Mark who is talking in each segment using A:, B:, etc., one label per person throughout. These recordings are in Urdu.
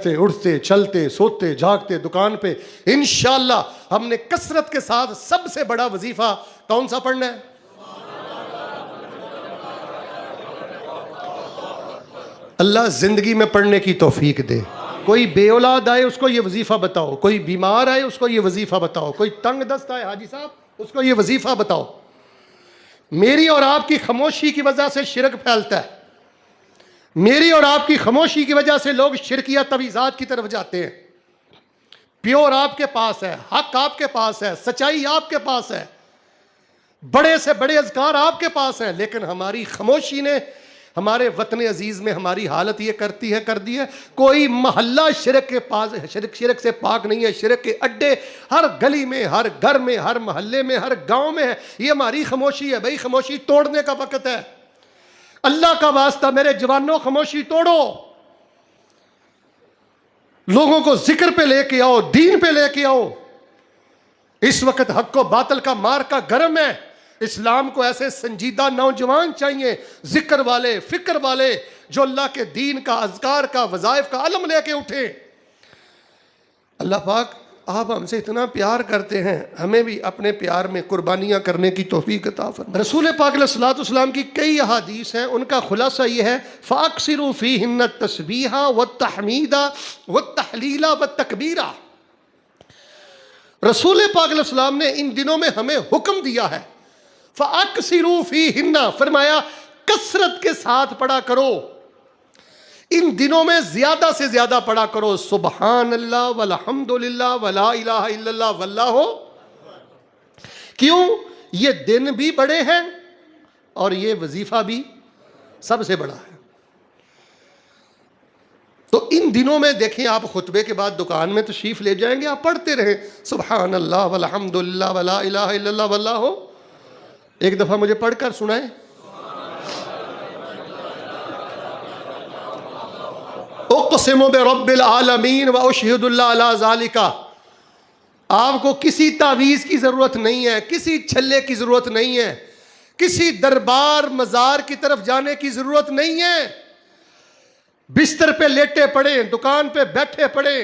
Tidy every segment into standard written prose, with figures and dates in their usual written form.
A: بیٹھتے اٹھتے چلتے سوتے جاگتے دکان پہ انشاءاللہ ہم نے کثرت کے ساتھ سب سے بڑا وظیفہ کون سا پڑھنا ہے؟ اللہ زندگی میں پڑھنے کی توفیق دے. کوئی بے اولاد آئے اس کو یہ وظیفہ بتاؤ, کوئی بیمار آئے اس کو یہ وظیفہ بتاؤ, کوئی تنگ دست آئے حاجی صاحب اس کو یہ وظیفہ بتاؤ. میری اور آپ کی خاموشی کی وجہ سے شرک پھیلتا ہے, میری اور آپ کی خاموشی کی وجہ سے لوگ شرکیہ تویزات کی طرف جاتے ہیں. پیور آپ کے پاس ہے, حق آپ کے پاس ہے, سچائی آپ کے پاس ہے, بڑے سے بڑے اذکار آپ کے پاس ہیں, لیکن ہماری خاموشی نے ہمارے وطن عزیز میں ہماری حالت یہ کر دی ہے. کوئی محلہ شرک کے پاس شرک سے پاک نہیں ہے. شرک کے اڈے ہر گلی میں, ہر گھر میں, ہر محلے میں, ہر گاؤں میں ہے. یہ ہماری خاموشی ہے. بھائی خاموشی توڑنے کا وقت ہے. اللہ کا واسطہ میرے جوانوں خاموشی توڑو, لوگوں کو ذکر پہ لے کے آؤ, دین پہ لے کے آؤ. اس وقت حق و باطل کا مار کا گرم ہے. اسلام کو ایسے سنجیدہ نوجوان چاہیے, ذکر والے, فکر والے, جو اللہ کے دین کا, اذکار کا, وظائف کا علم لے کے اٹھے. اللہ پاک آپ ہم سے اتنا پیار کرتے ہیں, ہمیں بھی اپنے پیار میں قربانیاں کرنے کی توفیق عطا فرمائے. رسول پاک علیہ الصلوۃ والسلام کی کئی احادیث ہیں, ان کا خلاصہ یہ ہے فَأَكْثِرُوا فِيهِنَّ التَّسْبِيحَ وَالتَّحْمِيدَ وَالتَّحْلِيلَ وَالتَّكْبِيرَ. رسول پاک علیہ السلام نے ان دنوں میں ہمیں حکم دیا ہے, فَأَكْثِرُوا فِيهِنَّ, فرمایا کثرت کے ساتھ پڑھا کرو, ان دنوں میں زیادہ سے زیادہ پڑھا کرو. سبحان اللہ والحمد للہ ولا الہ الا اللہ واللہ. کیوں؟ یہ دن بھی بڑے ہیں اور یہ وظیفہ بھی سب سے بڑا ہے. تو ان دنوں میں دیکھیں, آپ خطبے کے بعد دکان میں تشریف لے جائیں گے, آپ پڑھتے رہیں سبحان اللہ والحمد للہ ولا الہ الا اللہ واللہ. ایک دفعہ مجھے پڑھ کر سنائیں. اقسم برب العالمین واشہد اللہ علی ذالک. آپ کو کسی تعویذ کی ضرورت نہیں ہے, کسی چھلے کی ضرورت نہیں ہے, کسی دربار مزار کی طرف جانے کی ضرورت نہیں ہے. بستر پہ لیٹے پڑے, دکان پہ بیٹھے پڑے,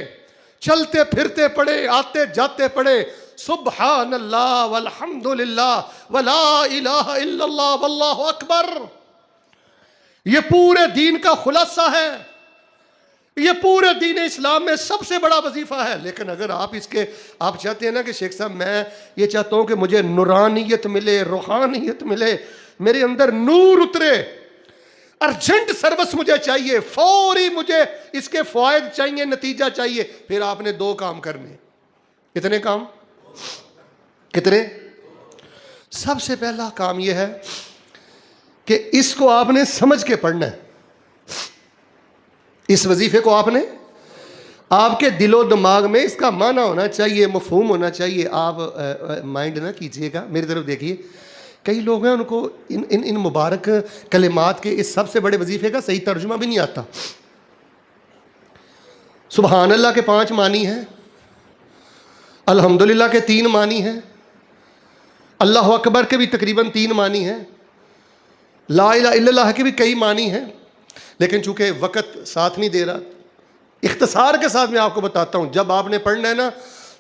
A: چلتے پھرتے پڑے, آتے جاتے پڑے, سبحان اللہ والحمد للہ ولا الہ الا اللہ واللہ اکبر. یہ پورے دین کا خلاصہ ہے, یہ پورے دین اسلام میں سب سے بڑا وظیفہ ہے. لیکن اگر آپ چاہتے ہیں نا کہ شیخ صاحب میں یہ چاہتا ہوں کہ مجھے نورانیت ملے, روحانیت ملے, میرے اندر نور اترے, ارجنٹ سروس مجھے چاہیے, فوری مجھے اس کے فوائد چاہیے, نتیجہ چاہیے, پھر آپ نے 2 کام کرنے. کتنے کام؟ کتنے؟ سب سے پہلا کام یہ ہے کہ اس کو آپ نے سمجھ کے پڑھنا ہے. اس وظیفے کو آپ نے, آپ کے دل و دماغ میں اس کا معنی ہونا چاہیے, مفہوم ہونا چاہیے. آپ مائنڈ نہ کیجئے گا, میری طرف دیکھیے. کئی لوگ ہیں ان کو ان مبارک کلمات کے اس سب سے بڑے وظیفے کا صحیح ترجمہ بھی نہیں آتا. سبحان اللہ کے 5 معنی ہیں, الحمدللہ کے 3 معنی ہیں, اللہ اکبر کے بھی تقریباً 3 معنی ہیں, لا الہ الا اللہ کے بھی کئی معنی ہیں. لیکن چونکہ وقت ساتھ نہیں دے رہا, اختصار کے ساتھ میں آپ کو بتاتا ہوں. جب آپ نے پڑھنا ہے نا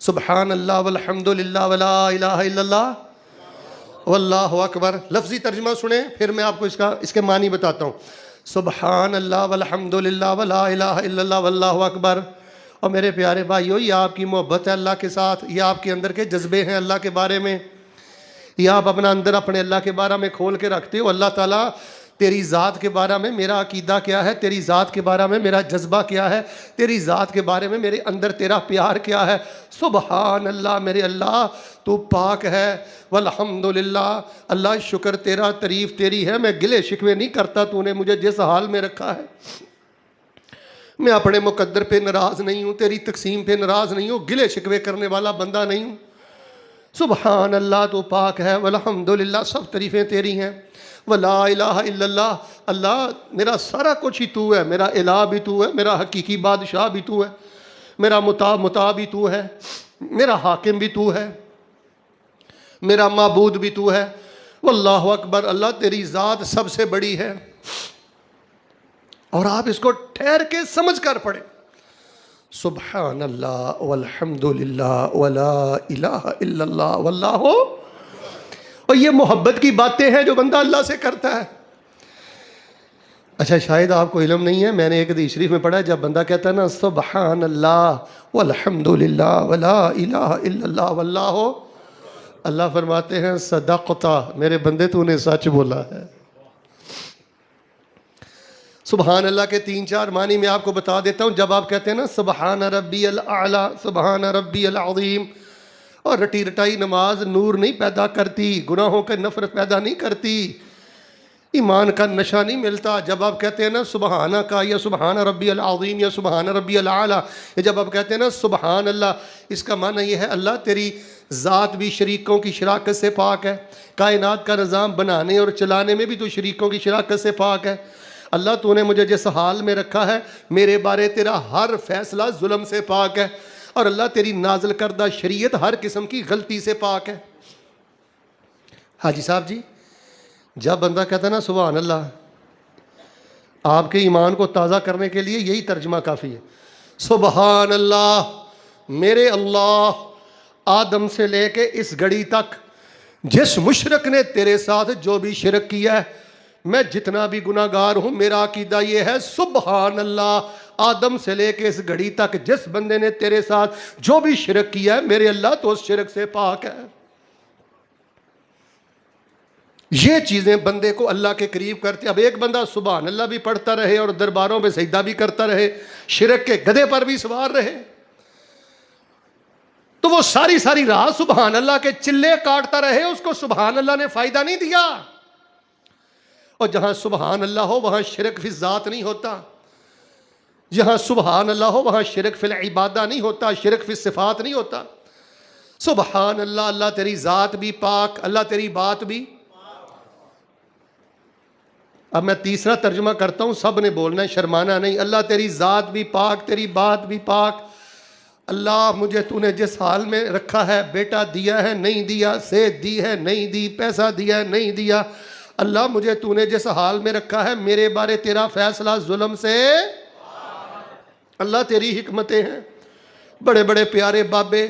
A: سبحان اللہ والحمد للہ ولا الہ الا اللہ واللہ اکبر, لفظی ترجمہ سنیں, پھر میں آپ کو اس کے معنی بتاتا ہوں. سبحان اللہ والحمد للہ ولا الہ الا اللہ واللہ اکبر. اور میرے پیارے بھائیو, یہ آپ کی محبت ہے اللہ کے ساتھ, یہ آپ کے اندر کے جذبے ہیں اللہ کے بارے میں, یہ آپ اپنا اندر اپنے اللہ کے بارے میں کھول کے رکھتے ہو. اللہ تعالیٰ تیری ذات کے بارے میں میرا عقیدہ کیا ہے, تیری ذات کے بارے میں میرا جذبہ کیا ہے, تیری ذات کے بارے میں میرے اندر تیرا پیار کیا ہے. سبحان اللہ, میرے اللہ تو پاک ہے, والحمدللہ, اللہ شکر تیرا, تعریف تیری ہے, میں گلے شکوے نہیں کرتا, تو نے مجھے جس حال میں رکھا ہے. میں اپنے مقدر پہ ناراض نہیں ہوں, تیری تقسیم پہ ناراض نہیں ہوں, گلے شکوے کرنے والا بندہ نہیں ہوں. سبحان اللہ تو پاک ہے, والحمدللہ سب تعریفیں تیری ہیں, ولا الہ الا اللہ, اللہ میرا سارا کچھ ہی تو ہے, میرا الہ بھی تو ہے, میرا حقیقی بادشاہ بھی تو ہے, میرا متا بھی تو ہے, میرا حاکم بھی تو ہے, میرا معبود بھی تو ہے. واللہ اکبر, اللہ تیری ذات سب سے بڑی ہے. اور آپ اس کو ٹھہر کے سمجھ کر پڑھیں. سبحان اللہ والحمد للہ ولا الہ الا اللہ واللہ. اور یہ محبت کی باتیں ہیں جو بندہ اللہ سے کرتا ہے. اچھا شاید آپ کو علم نہیں ہے، میں نے ایک حدیث شریف میں پڑھا ہے، جب بندہ کہتا ہے نا سبحان اللہ والحمد للہ ولا الہ الا اللہ واللہ، اللہ فرماتے ہیں صدقتا، میرے بندے تو نے سچ بولا ہے. سبحان اللہ کے 3-4 معنی میں آپ کو بتا دیتا ہوں. جب آپ کہتے ہیں نا سبحان ربی الاعلیٰ، سبحان ربی العظیم، اور رٹی رٹائی نماز نور نہیں پیدا کرتی، گناہوں کے نفرت پیدا نہیں کرتی، ایمان کا نشہ نہیں ملتا. جب آپ کہتے ہیں نا سبحانہ کا یا سبحان ربی العظیم یا سبحان ربی الاعلیٰ، یا جب آپ کہتے ہیں نا سبحان اللہ، اس کا معنی یہ ہے اللہ تیری ذات بھی شریکوں کی شراکت سے پاک ہے، کائنات کا نظام بنانے اور چلانے میں بھی تو شریکوں کی شراکت سے پاک ہے. اللہ تو نے مجھے جس حال میں رکھا ہے، میرے بارے تیرا ہر فیصلہ ظلم سے پاک ہے، اور اللہ تیری نازل کردہ شریعت ہر قسم کی غلطی سے پاک ہے. حاجی صاحب جی، جب بندہ کہتا ہے نا سبحان اللہ، آپ کے ایمان کو تازہ کرنے کے لیے یہی ترجمہ کافی ہے. سبحان اللہ، میرے اللہ، آدم سے لے کے اس گھڑی تک جس مشرک نے تیرے ساتھ جو بھی شرک کیا ہے، میں جتنا بھی گناہ گار ہوں، میرا عقیدہ یہ ہے سبحان اللہ، آدم سے لے کے اس گھڑی تک جس بندے نے تیرے ساتھ جو بھی شرک کیا ہے، میرے اللہ تو اس شرک سے پاک ہے. یہ چیزیں بندے کو اللہ کے قریب کرتی. اب ایک بندہ سبحان اللہ بھی پڑھتا رہے اور درباروں میں سجدہ بھی کرتا رہے، شرک کے گدھے پر بھی سوار رہے، تو وہ ساری ساری رات سبحان اللہ کے چلے کاٹتا رہے، اس کو سبحان اللہ نے فائدہ نہیں دیا. اور جہاں سبحان اللہ ہو وہاں شرک فی الذات نہیں ہوتا، جہاں سبحان اللہ ہو وہاں شرک فی العبادہ نہیں ہوتا، شرک فی الصفات نہیں ہوتا. سبحان اللہ، اللہ تیری ذات بھی پاک، اللہ تیری بات بھی. اب میں تیسرا ترجمہ کرتا ہوں، سب نے بولنا ہے، شرمانا نہیں. اللہ تیری ذات بھی پاک، تیری بات بھی پاک. اللہ مجھے تو نے جس حال میں رکھا ہے، بیٹا دیا ہے نہیں دیا، صحت دی ہے نہیں دی، پیسہ دیا ہے نہیں دیا، اللہ مجھے تو نے جس حال میں رکھا ہے، میرے بارے تیرا فیصلہ ظلم سے. اللہ تیری حکمتیں ہیں. بڑے بڑے پیارے بابے،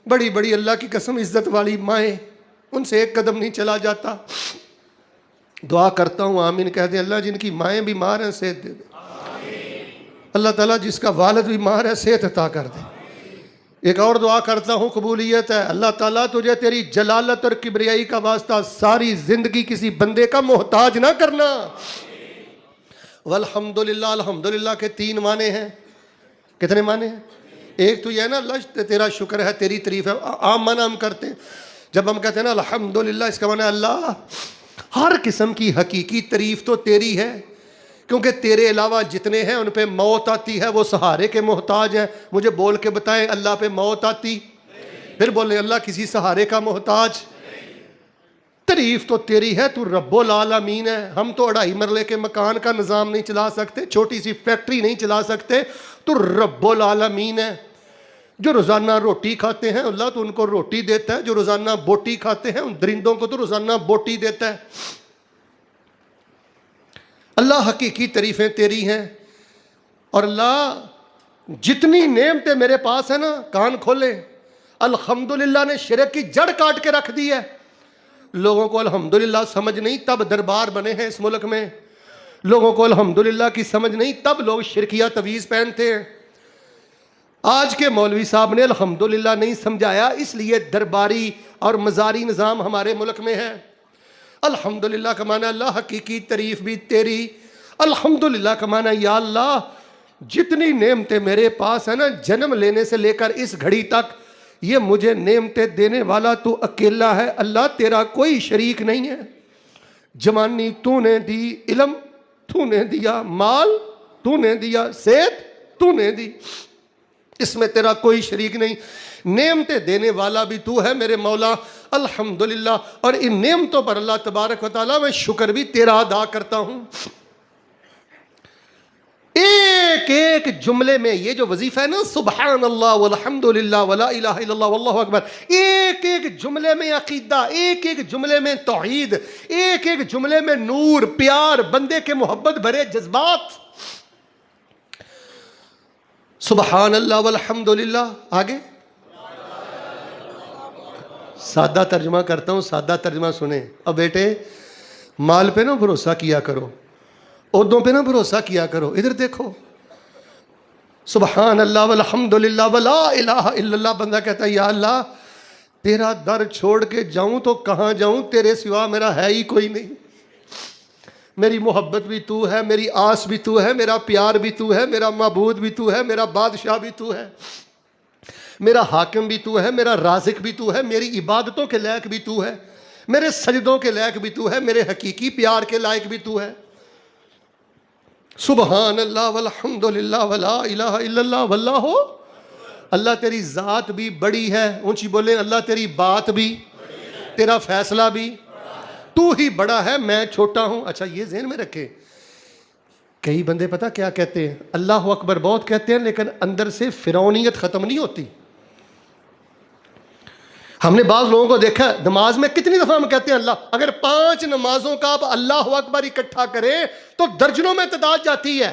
A: بڑی بڑی اللہ کی قسم عزت والی مائیں، ان سے ایک قدم نہیں چلا جاتا. دعا کرتا ہوں آمین کہہ دیں. اللہ جن کی مائیں بیمار ہیں صحت دے دے. اللہ تعالیٰ جس کا والد بیمار ہے صحت عطا کر دے. ایک اور دعا کرتا ہوں قبولیت ہے. اللہ تعالیٰ تجھے تیری جلالت اور کبریائی کا واسطہ ساری زندگی کسی بندے کا محتاج نہ کرنا. والحمدللہ، الحمدللہ کے 3 معنی ہیں. کتنے معنی ہیں؟ ایک تو یہ ہے نا اللہ تیرا شکر ہے، تیری تعریف ہے. عام معنی ہم کرتے ہیں جب ہم کہتے ہیں نا الحمدللہ، اس کا معنی ہے اللہ ہر قسم کی حقیقی تعریف تو تیری ہے، کیونکہ تیرے علاوہ جتنے ہیں ان پہ موت آتی ہے، وہ سہارے کے محتاج ہیں. مجھے بول کے بتائیں اللہ پہ موت آتی؟ پھر بولیں اللہ کسی سہارے کا محتاج. تعریف تو تیری ہے، تو رب العالمین ہے. ہم تو 2.5 مرلے کے مکان کا نظام نہیں چلا سکتے، چھوٹی سی فیکٹری نہیں چلا سکتے، تو رب العالمین ہے. جو روزانہ روٹی کھاتے ہیں اللہ تو ان کو روٹی دیتا ہے، جو روزانہ بوٹی کھاتے ہیں ان درندوں کو تو روزانہ بوٹی دیتا ہے. اللہ حقیقی تعریفیں تیری ہیں. اور اللہ جتنی نعمتیں میرے پاس ہیں نا، کان کھولے، الحمدللہ نے شرک کی جڑ کاٹ کے رکھ دی ہے. لوگوں کو الحمدللہ سمجھ نہیں تب دربار بنے ہیں اس ملک میں، لوگوں کو الحمدللہ کی سمجھ نہیں تب لوگ شرکیہ تویز پہنتے ہیں. آج کے مولوی صاحب نے الحمدللہ نہیں سمجھایا، اس لیے درباری اور مزاری نظام ہمارے ملک میں ہے. الحمدللہ کا معنی اللہ حقیقی تعریف بھی تیری. الحمدللہ کا معنی یا اللہ جتنی نعمتیں میرے پاس ہیں نا، جنم لینے سے لے کر اس گھڑی تک یہ مجھے نعمتیں دینے والا تو اکیلا ہے. اللہ تیرا کوئی شریک نہیں ہے. جوانی تو نے دی، علم تو نے دیا، مال تو نے دیا، صحت تو نے دی، اس میں تیرا کوئی شریک نہیں. نعمتیں دینے والا بھی تو ہے میرے مولا. الحمدللہ. اور ان نعمتوں پر اللہ تبارک و تعالیٰ میں شکر بھی تیرا ادا کرتا ہوں. ایک ایک جملے میں یہ جو وظیفہ ہے نا سبحان اللہ والحمدللہ ولا الہ الا اللہ واللہ اکبر، ایک ایک جملے میں عقیدہ، ایک ایک جملے میں توحید، ایک ایک جملے میں نور، پیار، بندے کے محبت بھرے جذبات. سبحان اللہ والحمد للہ. آگے سادہ ترجمہ کرتا ہوں, سادہ ترجمہ سنیں. اب بیٹے مال پہ نہ بھروسہ کیا کرو, عہدوں پہ نہ بھروسہ کیا کرو. ادھر دیکھو, سبحان اللہ والحمد للہ ولا الہ الا اللہ. بندہ کہتا ہے یا اللہ تیرا در چھوڑ کے جاؤں تو کہاں جاؤں, تیرے سوا میرا ہے ہی کوئی نہیں. میری محبت بھی تو ہے, میری آس بھی تو ہے, میرا پیار بھی تو ہے, میرا معبود بھی تو ہے, میرا بادشاہ بھی تو ہے, میرا حاکم بھی تو ہے, میرا رازق بھی تو ہے, میری عبادتوں کے لائق بھی تو ہے, میرے سجدوں کے لائق بھی تو ہے, میرے حقیقی پیار کے لائق بھی تو ہے. سبحان اللہ والحمد للہ ولا الہ الا اللہ واللہ. اللہ تیری ذات بھی بڑی ہے, اونچی بولیں اللہ تیری بات بھی, تیرا فیصلہ بھی, تو ہی بڑا ہے میں چھوٹا ہوں. اچھا یہ ذہن میں رکھیں, کئی بندے پتہ کیا کہتے ہیں, اللہ اکبر بہت کہتے ہیں لیکن اندر سے فرعونیت ختم نہیں ہوتی. ہم نے بعض لوگوں کو دیکھا نماز میں کتنی دفعہ ہم کہتے ہیں اللہ, اگر 5 نمازوں کا آپ اللہ اکبر اکٹھا کریں تو درجنوں میں تعداد جاتی ہے.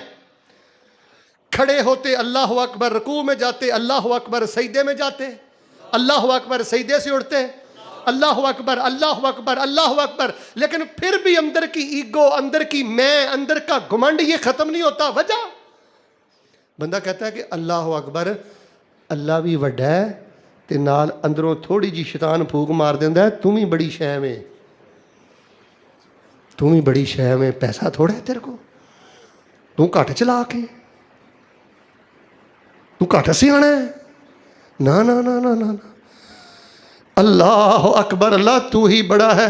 A: کھڑے ہوتے اللہ اکبر, رکوع میں جاتے اللہ اکبر, سجدے میں جاتے اللہ اکبر, سجدے سے اٹھتے اللہ اکبر اللہ اکبر اللہ اکبر. لیکن پھر بھی اندر کی ایگو, اندر کی میں, اندر کا گھمنڈ یہ ختم نہیں ہوتا. وجہ بندہ کہتا ہے کہ اللہ اکبر, اللہ بھی وڈا ہے تے نال اندروں تھوڑی جی شیطان پھوک مار دیندا ہے, تم ہی بڑی شے میں, تم ہی بڑی شے میں, پیسہ تھوڑا ہے تیرے کو, تو گھٹ چلا کے, تو گھٹ سیاںا ہے. نا نا نا نا نا, اللہ اکبر, اللہ تو ہی بڑا ہے,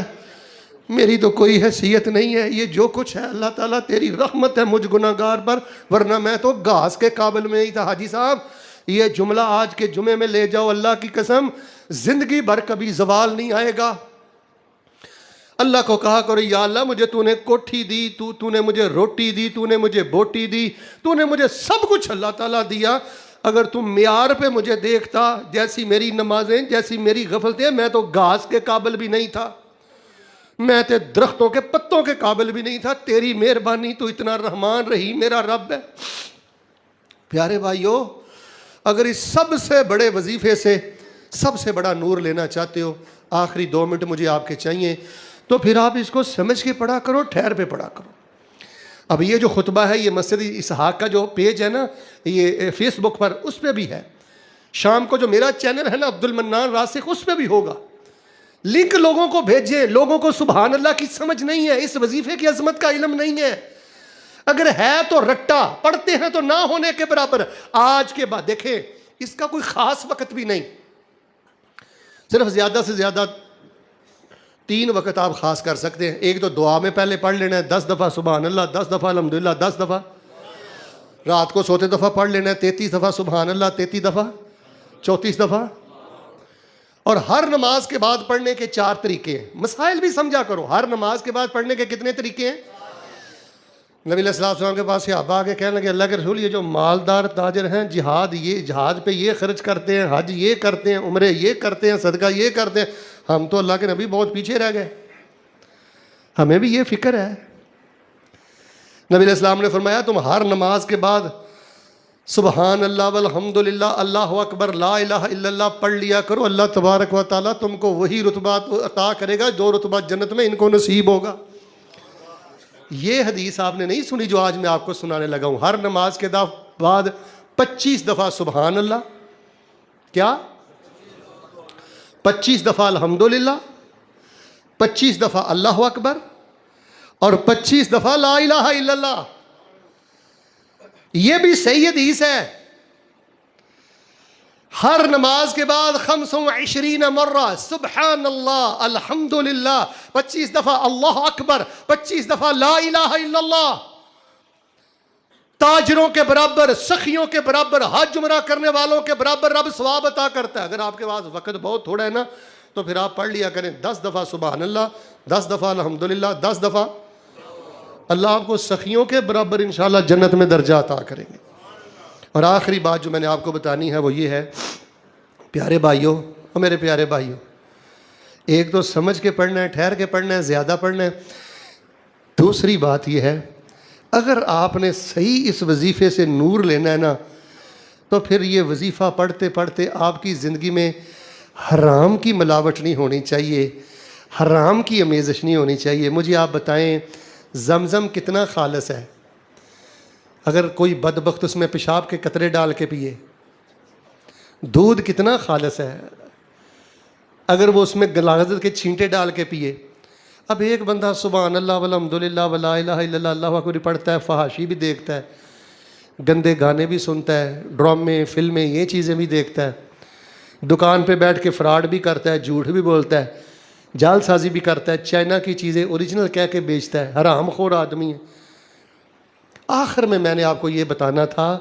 A: میری تو کوئی حیثیت نہیں ہے. یہ جو کچھ ہے اللہ تعالیٰ تیری رحمت ہے مجھ گناہگار پر, ورنہ میں تو گھاس کے قابل میں ہی تھا. حاجی صاحب یہ جملہ آج کے جمعے میں لے جاؤ, اللہ کی قسم زندگی بھر کبھی زوال نہیں آئے گا. اللہ کو کہا کرو یا اللہ مجھے تو نے کوٹھی دی, تو نے مجھے روٹی دی, تو نے مجھے بوٹی دی, تو نے مجھے سب کچھ اللہ تعالیٰ دیا. اگر تم معیار پہ مجھے دیکھتا, جیسی میری نمازیں, جیسی میری غفلتیں, میں تو گھاس کے قابل بھی نہیں تھا, میں تے درختوں کے پتوں کے قابل بھی نہیں تھا. تیری مہربانی, تو اتنا رحمان رحیم میرا رب ہے. پیارے بھائیو, اگر اس سب سے بڑے وظیفے سے سب سے بڑا نور لینا چاہتے ہو, آخری 2 منٹ مجھے آپ کے چاہیے, تو پھر آپ اس کو سمجھ کے پڑھا کرو, ٹھہر پہ پڑھا کرو. اب یہ جو خطبہ ہے یہ مسجد اسحاق کا جو پیج ہے نا, یہ فیس بک پر, اس پہ بھی ہے. شام کو جو میرا چینل ہے نا عبد المنان راسخ, اس پہ بھی ہوگا. لنک لوگوں کو بھیجیں. لوگوں کو سبحان اللہ کی سمجھ نہیں ہے, اس وظیفے کی عظمت کا علم نہیں ہے. اگر ہے تو رٹا, پڑھتے ہیں تو نہ ہونے کے برابر. آج کے بعد دیکھیں اس کا کوئی خاص وقت بھی نہیں, صرف زیادہ سے زیادہ 3 وقت آپ خاص کر سکتے ہیں. ایک تو دعا میں پہلے پڑھ لینا ہے 10 دفعہ سبحان اللہ, 10 دفعہ الحمدللہ, 10 دفعہ. رات کو سوتے دفعہ پڑھ لینا ہے 33 دفعہ سبحان اللہ, 33 دفعہ, 34 دفعہ. اور ہر نماز کے بعد پڑھنے کے 4 طریقے ہیں. مسائل بھی سمجھا کرو, ہر نماز کے بعد پڑھنے کے کتنے طریقے ہیں. نبی علیہ السلام کے پاس صحابہ آگے کہنے لگے اللہ کے رسول یہ جو مالدار تاجر ہیں, جہاد پہ یہ خرچ کرتے ہیں, حج یہ کرتے ہیں, عمرے یہ کرتے ہیں, صدقہ یہ کرتے ہیں, ہم تو اللہ کے نبی بہت پیچھے رہ گئے, ہمیں بھی یہ فکر ہے. نبی علیہ السلام نے فرمایا تم ہر نماز کے بعد سبحان اللہ والحمد للہ اللہ اکبر لا الہ الا اللہ پڑھ لیا کرو. اللہ تبارک و تعالیٰ تم کو وہی رتبہ عطا کرے گا جو رتبہ جنت میں ان کو نصیب ہوگا. یہ حدیث آپ نے نہیں سنی جو آج میں آپ کو سنانے لگا ہوں. ہر نماز کے بعد 25 دفعہ سبحان اللہ, کیا 25 دفعہ الحمدللہ, 25 دفعہ اللہ اکبر اور 25 دفعہ لا الہ الا اللہ. یہ بھی صحیح حدیث ہے. ہر نماز کے بعد 25 مرہ سبحان اللہ الحمدللہ, 25 دفعہ اللہ اکبر, 25 دفعہ لا الہ الا اللہ. تاجروں کے برابر, سخیوں کے برابر, حج عمرہ کرنے والوں کے برابر رب ثواب عطا کرتا ہے. اگر آپ کے پاس وقت بہت تھوڑا ہے نا تو پھر آپ پڑھ لیا کریں 10 دفعہ سبحان اللہ, 10 دفعہ الحمدللہ, 10 دفعہ. اللہ آپ کو سخیوں کے برابر انشاءاللہ جنت میں درجہ عطا کریں گے. اور آخری بات جو میں نے آپ کو بتانی ہے وہ یہ ہے, پیارے بھائیوں اور میرے پیارے بھائیوں, ایک تو سمجھ کے پڑھنا ہے, ٹھہر کے پڑھنا ہے, زیادہ پڑھنا ہے. دوسری بات یہ ہے اگر آپ نے صحیح اس وظیفے سے نور لینا ہے نا تو پھر یہ وظیفہ پڑھتے پڑھتے آپ کی زندگی میں حرام کی ملاوٹ نہیں ہونی چاہیے، حرام کی آمیزش نہیں ہونی چاہیے۔ مجھے آپ بتائیں زمزم کتنا خالص ہے؟ اگر کوئی بدبخت اس میں پیشاب کے قطرے ڈال کے پیے، دودھ کتنا خالص ہے اگر وہ اس میں غلاظت کے چھینٹے ڈال کے پیے۔ اب ایک بندہ سبحان اللہ والحمدللہ ولا الہ الا اللہ اللہ اکبر پڑھتا ہے، فحاشی بھی دیکھتا ہے، گندے گانے بھی سنتا ہے، ڈرامے فلمیں یہ چیزیں بھی دیکھتا ہے، دکان پہ بیٹھ کے فراڈ بھی کرتا ہے، جھوٹ بھی بولتا ہے، جال سازی بھی کرتا ہے، چائنا کی چیزیں اوریجنل کہہ کے بیچتا ہے، حرام خور آدمی ہے۔ آخر میں نے آپ کو یہ بتانا تھا،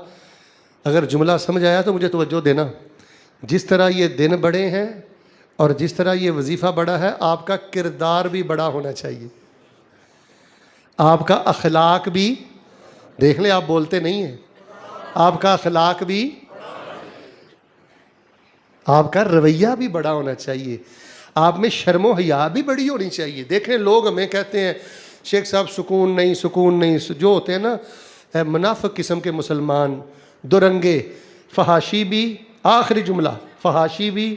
A: اگر جملہ سمجھ آیا تو مجھے توجہ دینا، جس طرح یہ دن بڑے ہیں اور جس طرح یہ وظیفہ بڑا ہے، آپ کا کردار بھی بڑا ہونا چاہیے، آپ کا اخلاق بھی، دیکھ لیں آپ بولتے نہیں ہیں، آپ کا اخلاق بھی، آپ کا رویہ بھی بڑا ہونا چاہیے، آپ میں شرم و حیا بھی بڑی ہونی چاہیے۔ دیکھیں لوگ ہمیں کہتے ہیں شیخ صاحب سکون نہیں، جو ہوتے ہیں نا منافق قسم کے مسلمان، درنگے، فحاشی بھی، آخری جملہ، فحاشی بھی،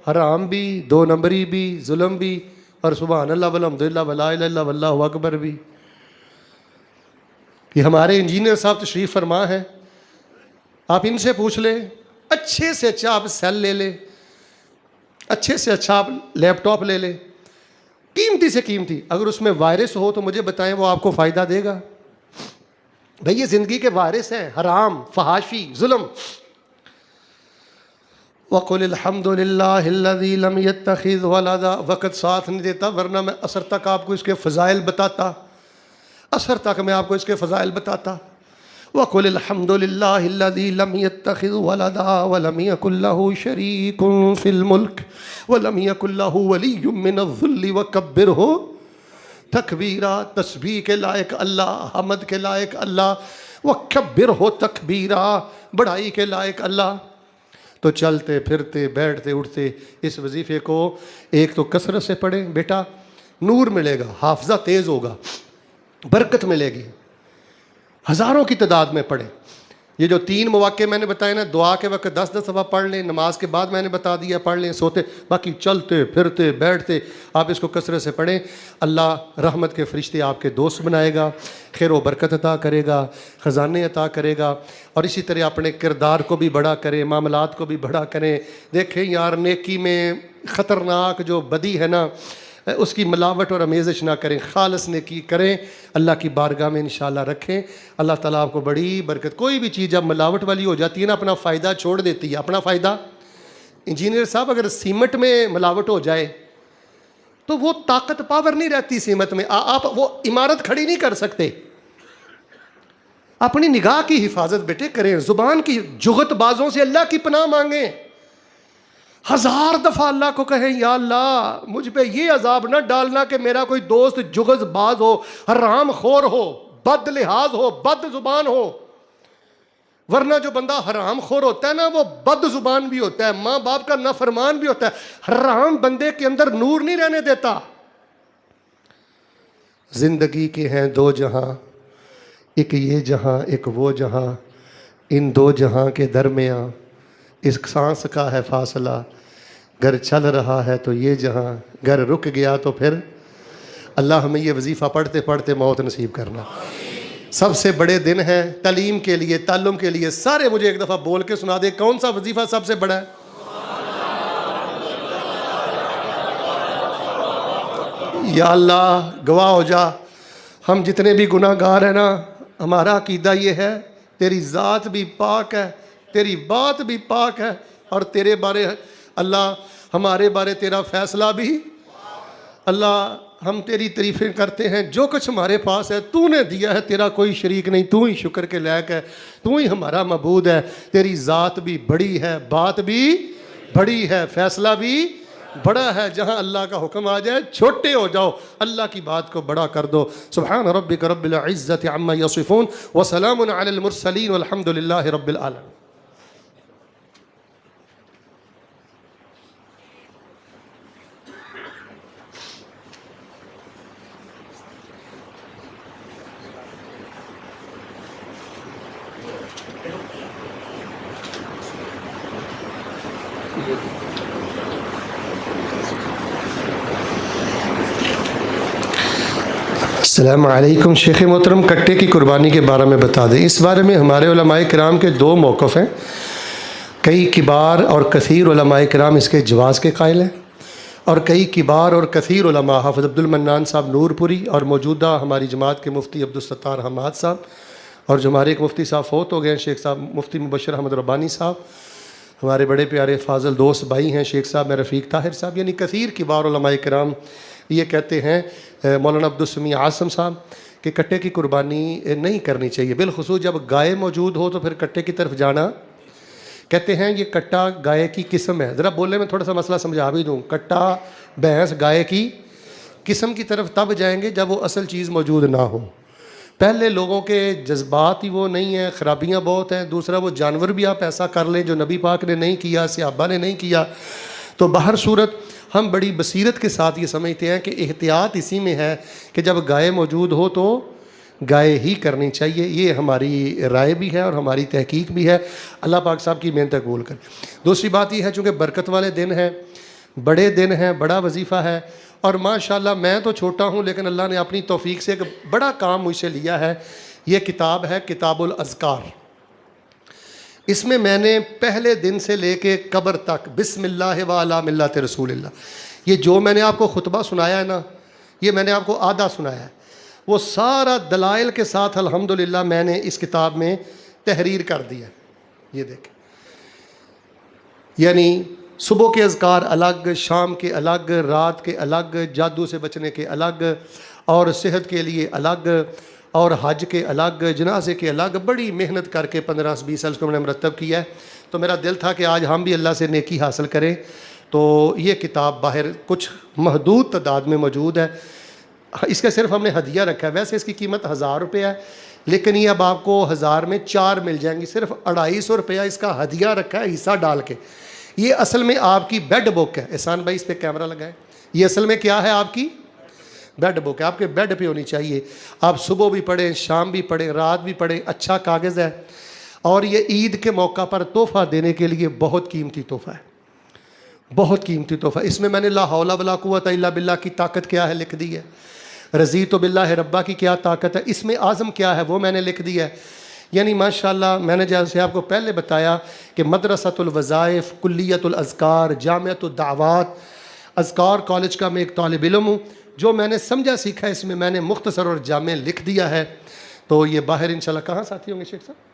A: حرام بھی، دو نمبری بھی، ظلم بھی، اور سبحان اللہ والحمدللہ ولا الہ الا اللہ واللہ اکبر بھی۔ یہ ہمارے انجینئر صاحب تشریف فرما ہے، آپ ان سے پوچھ لیں، اچھے سے اچھا آپ سیل لے لیں، اچھے سے اچھا آپ لیپ ٹاپ لے لیں، قیمتی سے قیمتی، اگر اس میں وائرس ہو تو مجھے بتائیں وہ آپ کو فائدہ دے گا؟ بھئی یہ زندگی کے وائرس ہیں، حرام، فحاشی، ظلم۔ وَقُلِ الْحَمْدُ لِلَّهِ الَّذِي لَمْ يَتَّخِذْ وَلَدًا، وقت ساتھ نہیں دیتا ورنہ میں اثر تک آپ کو اس کے فضائل بتاتا، اثر تک میں آپ کو اس کے فضائل بتاتا۔ وَقُلِ الْحَمْدُ لِلَّهِ الَّذِي لَمْ يَتَّخِذْ وَلَدًا وَلَمْ يَكُنْ لَهُ شَرِيكٌ فِي الْمُلْكِ وَلَمْ يَكُنْ لَهُ وَلِيٌّ مِّنَ الذُّلِّ وَكَبِّرْهُ تکبیرا، تسبیح کے لائق اللہ، حمد کے لائق اللہ، وَكَبِّرْهُ تکبیرا، بڑائی کے لائق اللہ۔ تو چلتے پھرتے بیٹھتے اٹھتے اس وظیفے کو ایک تو کثرت سے پڑھیں بیٹا، نور ملے گا، حافظہ تیز ہوگا، برکت ملے گی، ہزاروں کی تعداد میں پڑھیں۔ یہ جو 3 مواقع میں نے بتائے نا، دعا کے وقت 10 دفعہ پڑھ لیں، نماز کے بعد میں نے بتا دیا پڑھ لیں، سوتے، باقی چلتے پھرتے بیٹھتے آپ اس کو کثرت سے پڑھیں۔ اللہ رحمت کے فرشتے آپ کے دوست بنائے گا، خیر و برکت عطا کرے گا، خزانے عطا کرے گا، اور اسی طرح اپنے کردار کو بھی بڑا کریں، معاملات کو بھی بڑا کریں۔ دیکھیں یار نیکی میں خطرناک جو بدی ہے نا، اس کی ملاوٹ اور امیزش نہ کریں، خالص نیکی کریں، اللہ کی بارگاہ میں انشاءاللہ رکھیں، اللہ تعالیٰ آپ کو بڑی برکت۔ کوئی بھی چیز جب ملاوٹ والی ہو جاتی ہے نا، اپنا فائدہ چھوڑ دیتی ہے، اپنا فائدہ۔ انجینئر صاحب اگر سیمنٹ میں ملاوٹ ہو جائے تو وہ طاقت پاور نہیں رہتی سیمنٹ میں، آپ وہ عمارت کھڑی نہیں کر سکتے۔ اپنی نگاہ کی حفاظت بیٹے کریں، زبان کی جغت بازوں سے اللہ کی پناہ مانگیں، 1000 دفعہ اللہ کو کہیں یا اللہ مجھ پہ یہ عذاب نہ ڈالنا کہ میرا کوئی دوست جغز باز ہو، حرام خور ہو، بد لحاظ ہو، بد زبان ہو، ورنہ جو بندہ حرام خور ہوتا ہے نا وہ بد زبان بھی ہوتا ہے، ماں باپ کا نافرمان بھی ہوتا ہے، حرام بندے کے اندر نور نہیں رہنے دیتا۔ زندگی کے ہیں 2 جہاں، ایک یہ جہاں ایک وہ جہاں، ان 2 جہاں کے درمیاں اس سانس کا ہے فاصلہ، گر چل رہا ہے تو یہ جہاں، گر رک گیا تو پھر۔ اللہ ہمیں یہ وظیفہ پڑھتے پڑھتے موت نصیب کرنا۔ سب سے بڑے دن ہیں تعلیم کے لیے، تعلم کے لیے، سارے مجھے ایک دفعہ بول کے سنا دے کون سا وظیفہ سب سے بڑا ہے؟ یا اللہ گواہ ہو جا، ہم جتنے بھی گناہ گار ہیں نا، ہمارا عقیدہ یہ ہے تیری ذات بھی پاک ہے، تیری بات بھی پاک ہے، اور تیرے بارے اللہ ہمارے بارے تیرا فیصلہ بھی، اللہ ہم تیری تعریفیں کرتے ہیں، جو کچھ ہمارے پاس ہے تو نے دیا ہے، تیرا کوئی شریک نہیں، تو ہی شکر کے لائق ہے، تو ہی ہمارا معبود ہے، تیری ذات بھی بڑی ہے، بات بھی بڑی ہے، فیصلہ بھی بڑا ہے، جہاں اللہ کا حکم آ جائے چھوٹے ہو جاؤ، اللہ کی بات کو بڑا کر دو۔ سبحان ربک رب العزت عما یصفون وسلام علی المرسلین والحمد للہ رب العالمین۔ السلام علیکم شیخ محترم، کٹے کی قربانی کے بارے میں بتا دیں۔ اس بارے میں ہمارے علماء کرام کے دو موقف ہیں۔ کئی کبار اور کثیر علماء کرام اس کے جواز کے قائل ہیں، اور کئی کبار اور کثیر علماء، حافظ عبد المنان صاحب نور پوری اور موجودہ ہماری جماعت کے مفتی عبدالستار حماد صاحب، اور جو ہمارے ایک مفتی صاحب فوت ہو گئے ہیں شیخ صاحب مفتی مبشر احمد ربانی صاحب، ہمارے بڑے پیارے فاضل دوست بھائی ہیں شیخ صاحب میں رفیق طاہر صاحب، یعنی کثیر کبار علماء کرام یہ کہتے ہیں، مولانا عبدالسمیع عاصم صاحب، کہ کٹے کی قربانی نہیں کرنی چاہیے، بالخصوص جب گائے موجود ہو تو پھر کٹے کی طرف جانا۔ کہتے ہیں یہ کٹا گائے کی قسم ہے۔ ذرا بولنے میں تھوڑا سا مسئلہ سمجھا بھی دوں، کٹا بھینس گائے کی قسم کی طرف تب جائیں گے جب وہ اصل چیز موجود نہ ہو۔ پہلے لوگوں کے جذبات ہی وہ نہیں ہیں، خرابیاں بہت ہیں، دوسرا وہ جانور بھی آپ ایسا کر لیں جو نبی پاک نے نہیں کیا، صحابہ نے نہیں کیا۔ تو بہر صورت ہم بڑی بصیرت کے ساتھ یہ سمجھتے ہیں کہ احتیاط اسی میں ہے کہ جب گائے موجود ہو تو گائے ہی کرنی چاہیے۔ یہ ہماری رائے بھی ہے اور ہماری تحقیق بھی ہے۔ اللہ پاک صاحب کی محنت قبول کرے۔ دوسری بات یہ ہے چونکہ برکت والے دن ہیں، بڑے دن ہیں، بڑا وظیفہ ہے، اور ماشاءاللہ میں تو چھوٹا ہوں لیکن اللہ نے اپنی توفیق سے ایک بڑا کام مجھ سے لیا ہے۔ یہ کتاب ہے کتاب الاذکار۔ اس میں نے پہلے دن سے لے کے قبر تک بسم اللہ وعلی ملت رسول اللہ، یہ جو میں نے آپ کو خطبہ سنایا ہے نا، یہ میں نے آپ کو آدھا سنایا ہے، وہ سارا دلائل کے ساتھ الحمدللہ میں نے اس کتاب میں تحریر کر دیا ہے۔ یہ دیکھیں، یعنی صبح کے اذکار الگ، شام کے الگ، رات کے الگ، جادو سے بچنے کے الگ، اور صحت کے لیے الگ، اور حج کے الگ، جنازے کے الگ، بڑی محنت کر کے 15-20 سال کو میں نے مرتب کیا ہے۔ تو میرا دل تھا کہ آج ہم بھی اللہ سے نیکی حاصل کریں، تو یہ کتاب باہر کچھ محدود تعداد میں موجود ہے۔ اس کا صرف ہم نے ہدیہ رکھا ہے، ویسے اس کی قیمت 1000 روپے ہے، لیکن یہ اب آپ کو 1000 میں 4 مل جائیں گی، صرف 250 روپیہ اس کا ہدیہ رکھا ہے حصہ ڈال کے۔ یہ اصل میں آپ کی بیڈ بک ہے۔ احسان بھائی اس پہ کیمرہ لگائیں۔ یہ اصل میں کیا ہے؟ آپ کی بیڈ بک ہے، آپ کے بیڈ پہ ہونی چاہیے۔ آپ صبح بھی پڑھیں، شام بھی پڑھیں، رات بھی پڑھیں، اچھا کاغذ ہے، اور یہ عید کے موقع پر تحفہ دینے کے لیے بہت قیمتی تحفہ ہے، بہت قیمتی تحفہ۔ اس میں نے لا حول ولا قوت الا باللہ کی طاقت کیا ہے لکھ دی ہے، رضیت باللہ ربا کی کیا طاقت ہے، اس میں اعظم کیا ہے وہ میں نے لکھ دیا ہے۔ یعنی ماشاءاللہ میں نے جیسے آپ کو پہلے بتایا کہ مدرسۃ الوظائف، کلیت الاذکار، جامعۃ الدعوات، اذکار کالج کا میں ایک طالب علم ہوں، جو میں نے سمجھا سیکھا اس میں نے مختصر اور جامع لکھ دیا ہے۔ تو یہ باہر انشاءاللہ کہاں ساتھی ہوں گے شیخ صاحب؟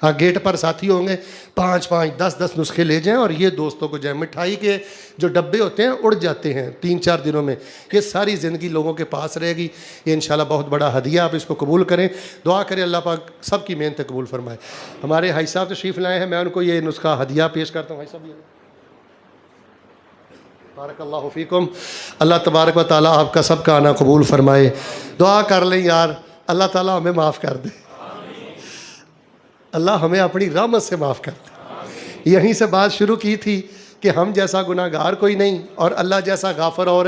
A: ہاں گیٹ پر ساتھی ہوں گے، 5-5 10-10 نسخے لے جائیں، اور یہ دوستوں کو جائیں۔ مٹھائی کے جو ڈبے ہوتے ہیں اڑ جاتے ہیں 3-4 دنوں میں، یہ ساری زندگی لوگوں کے پاس رہے گی۔ یہ انشاءاللہ بہت بڑا ہدیہ، آپ اس کو قبول کریں، دعا کریں اللہ پاک سب کی محنت قبول فرمائے۔ ہمارے حاج صاحب تشریف لائے ہیں، میں ان کو یہ نسخہ ہدیہ پیش کرتا ہوں۔ حاج صاحب بارک اللہ فیکم، اللہ تبارک و تعالیٰ آپ کا سب کا آنا قبول فرمائے۔ دعا کر لیں یار، اللہ تعالیٰ ہمیں معاف کر دے، اللہ ہمیں اپنی رحمت سے معاف کر دے۔ یہیں سے بات شروع کی تھی کہ ہم جیسا گناہ گار کوئی نہیں، اور اللہ جیسا غافر اور